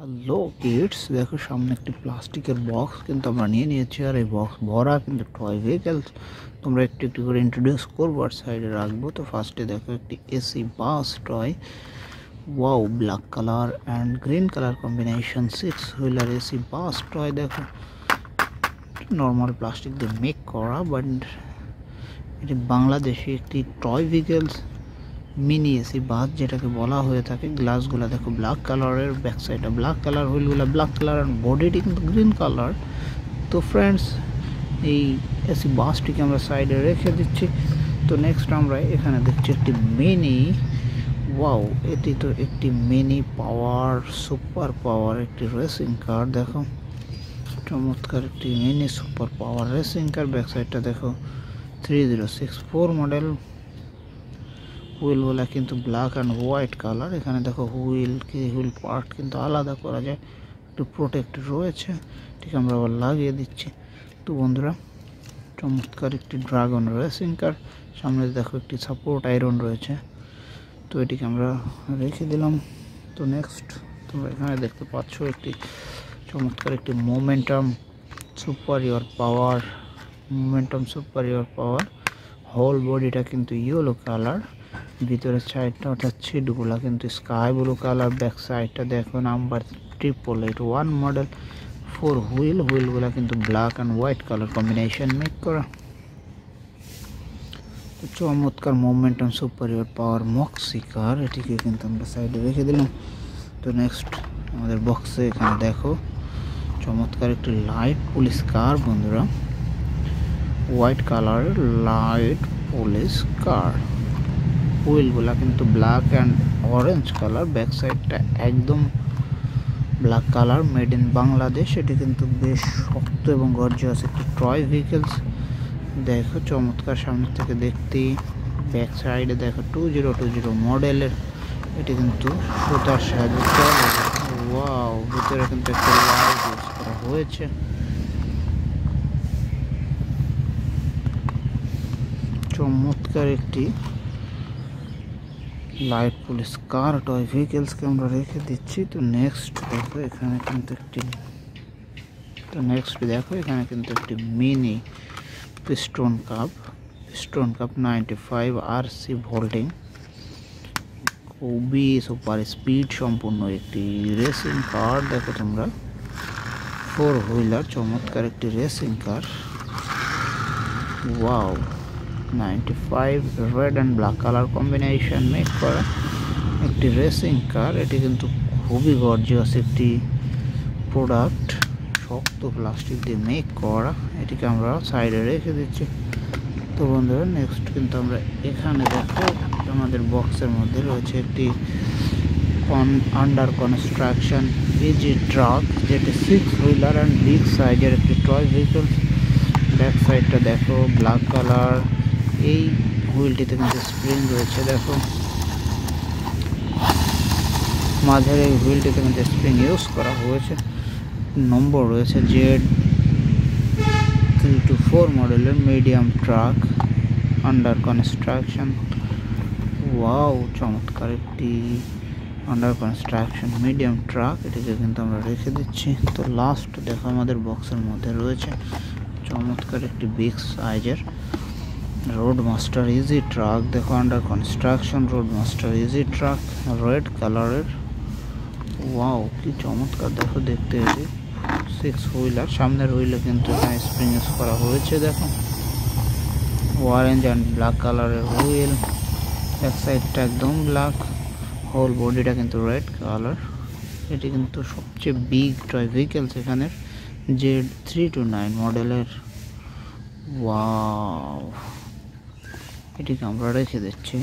Hello kids, দেখো সামনে একটি প্লাস্টিকের বক্স কিন্তু আমরা নিয়ে নিয়েছি, আর এই বক্স ভরা কিন্তু টয় ভেহিকেলস তোমরা একটু একটু করে ইন্ট্রোডিউস করবো আর সাইডে রাখবো। তো ফার্স্টে দেখো একটি AC bus toy, wow, black colour and green colour combination 6 wheeler AC bus toy. দেখো নর্মাল প্লাস্টিক দিয়ে মেক করা, বাট এটি বাংলাদেশে একটি toy vehicles mini AC bus যেটাকে বলা হয়ে থাকে। গ্লাসগুলো দেখো ব্ল্যাক কালারের, ব্যাক সাইডটা ব্ল্যাক কালার, হুইলগুলো ব্ল্যাক কালার, আর বডিটি কিন্তু গ্রিন কালার। তো ফ্রেন্ডস, এই এসি বাসটিকে আমরা সাইডে রেখে দিচ্ছি। তো নেক্সট আমরা এখানে দেখছি একটি মিনি, ওয়াও, এটি তো একটি মিনি পাওয়ার, সুপার পাওয়ার একটি রেসিং কার। দেখো চমৎকার একটি mini super power racing car. Back সাইডটা দেখো 3064 মডেল। হুইলগুলা কিন্তু ব্ল্যাক অ্যান্ড হোয়াইট কালার। এখানে দেখো হুইল পার্ট কিন্তু আলাদা করা যায়, একটু প্রোটেক্ট রয়েছে, ঠিক আমরা আবার লাগিয়ে দিচ্ছি। তো বন্ধুরা, চমৎকার একটি ড্রাগন রেসিং কার। সামনে দেখো একটি সাপোর্ট আয়রন রয়েছে, তো এটিকে আমরা রেখে দিলাম। তো নেক্সট তোমরা এখানে দেখতে পাচ্ছ একটি চমৎকার একটি মোমেন্টাম সুপারিয়র পাওয়ার। হোল বডিটা কিন্তু ইয়েলো কালার, ভিতরের সাইডটা অর্থাৎ সিটগুলা কিন্তু স্কাই ব্লু কালার। ব্যাক সাইডটা দেখো নাম্বার 8881 মডেল। 4 হুইলগুলা কিন্তু black and white colour combination make করা। তো চমৎকার মোমেন্টাম সুপারিয়র পাওয়ার মক্সি কার, এটিকে কিন্তু আমরা সাইডে রেখে দিলাম। তো নেক্সট আমাদের বক্সে এখানে দেখো চমৎকার একটি লাইট পুলিশ কার বন্ধুরা, white colour light police car. হুইলগুলা কিন্তু black and orange colour. Back সাইডটা একদম black colour, made in Bangladesh. এটি কিন্তু বেশ শক্ত এবং গর্জিয়াস একটি টয় ভেহিকেলস। দেখো চমৎকার সামনে থেকে দেখতেই। ব্যাক সাইডে দেখো 2020 মডেলের, এটি কিন্তু সুতার সাহায্যে চলে। ওয়াও, ভিতরে কিন্তু একটা লাইট ইউজ করা হয়েছে। চমৎকার একটি লাইট পুলিশ কার টয় ভেহিকেলসকে আমরা রেখে দিচ্ছি। তো নেক্সট দেখো এখানে কিন্তু একটি মিনি পিস্টন কাপ 95 RC ভোল্টিং, খুবই সুপার স্পিড সম্পূর্ণ একটি রেসিং কার। দেখো তোমরা 4 হুইলার চমৎকার একটি racing car, wow, 95 red and black colour combination make করা একটি রেসিং কার। এটি কিন্তু খুবই গর্জিয়াস একটি প্রোডাক্ট, শক্ত প্লাস্টিক দিয়ে মেক করা। এটিকে আমরা সাইডে রেখে দিচ্ছি। তো বন্ধুরা, নেক্সট কিন্তু আমরা এখানে দেখো আমাদের বক্সের মধ্যে রয়েছে একটি আন্ডার কনস্ট্রাকশন ইজি ট্রাক, যেটি 6 হুইলার অ্যান্ড বিগ সাইজের একটি টয় ভেহিকল। ব্যাক সাইডটা দেখো ব্ল্যাক কালার। এই হুইলটিতে কিন্তু স্প্রিং রয়েছে, দেখো মাঝের এই হুইলটিতে কিন্তু স্প্রিং ইউজ করা হয়েছে। নম্বর রয়েছে Z324 মডেলের medium truck, under construction. Wow, চমৎকার একটি আন্ডার কনস্ট্রাকশন মিডিয়াম ট্রাক, এটিকে কিন্তু আমরা রেখে দিচ্ছি। তো লাস্ট দেখো আমাদের বক্সের মধ্যে রয়েছে চমৎকার একটি বিগ সাইজের রোড মাস্টার ইজি ট্রাক। দেখো under construction road master easy truck, red কালারের। ওয়াও, কি চমৎকার দেখো দেখতে। এটি 6 হুইলার, সামনের হুইলে কিন্তু এখানে স্প্রিং ইউজ করা হয়েছে। দেখো অরেঞ্জ অ্যান্ড ব্ল্যাক কালারের হুইল, ব্যাক সাইডটা একদম ব্ল্যাক, হোল বডিটা কিন্তু রেড কালার। এটি কিন্তু সবচেয়ে বিগ টয় ভেহিকেলস এখানের, Z329 মডেলের। ওয়াও, এটিকে আমরা রেখে দিচ্ছি।